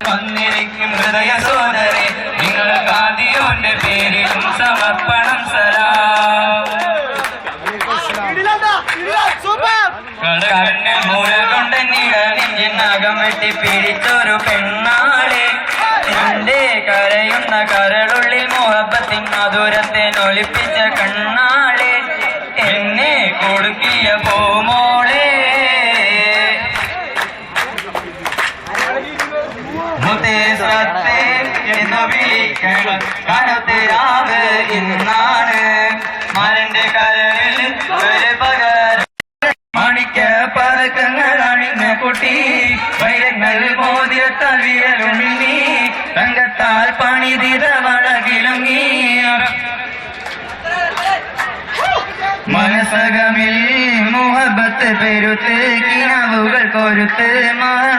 വന്നിരിക്കും ഹൃദയ സോദരെ നിങ്ങൾ കാദിയോന്റെ പേരിലും സമർപ്പണം സലാം കടകണ്ണിൽ മൂല കൊണ്ട് നിഴലിഞ്ഞിനകം വെട്ടി പിടിച്ചൊരു പെണ്ണാളെ നിന്റെ കരയുന്ന കരളുള്ളിൽ മുഹബത്തിൻ മധുരത്തെ നൊലിപ്പിച്ച കണ്ണാളെ എന്നെ കൊടുക്കിയ പോമോളെ മുതേസത്തെ എന്ന് വിളിക്കണം കനത്തിരാവ് ഇന്നാണ് മരന്റെ കരളിൽ ഒരു പകരം മാണിക്ക പതക്കങ്ങൾ അണിഞ്ഞ കുട്ടി വൈരങ്ങൾ മോതിരത്താൽ വിരലുണ്ണി തങ്കത്താൽ പണിതിര വളകിലുങ്ങി മനസകമിൽ മുഹബത്ത് പെരുത്ത് കിണവുകൾ കൊരുത്ത്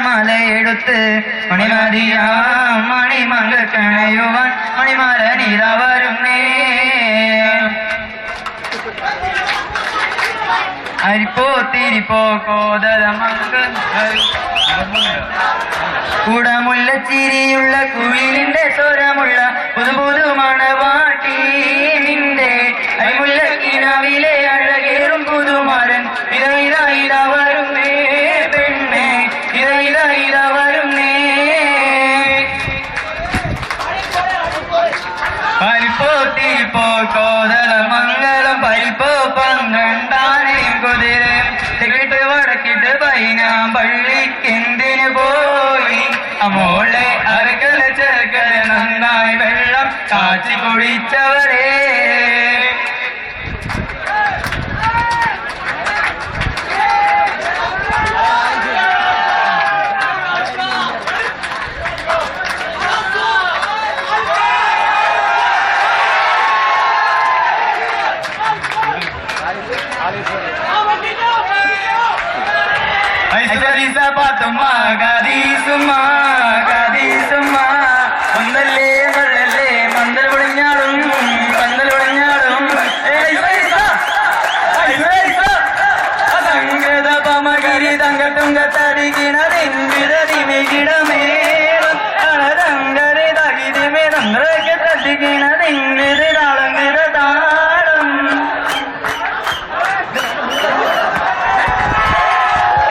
മലയെടുത്ത് മണിമതിയാ മണിമങ്ക കണയുവാൻ മണിമരണിത വരുന്നേ അരിപ്പോ തിരിപ്പോ കോതരമങ്ക കുടമുല്ല കുയിലിന്റെ സ്വരമുള്ള പുതുപുതു മണവാട്ടി നിന്റെ അരിമുല്ല കിനാവിലെ അഴകേറും പുതുമാരൻ ഇത വരുന്നേ പെണ്ണെ ഇത വരുന്നേ പരിപ്പോ തിരിപ്പോ കോതല മംഗളം പരിപ്പോ പന്ത്രണ്ടാനേം കുതിരയും തികിട്ട് വടക്കിട്ട് പൈനാം പള്ളിക്കെന്തിനു പോയി അമോളെ അരക്കല ചെറുക്കല നന്നായി വെള്ളം കാച്ചി കുടിച്ചവരെ Gadisuma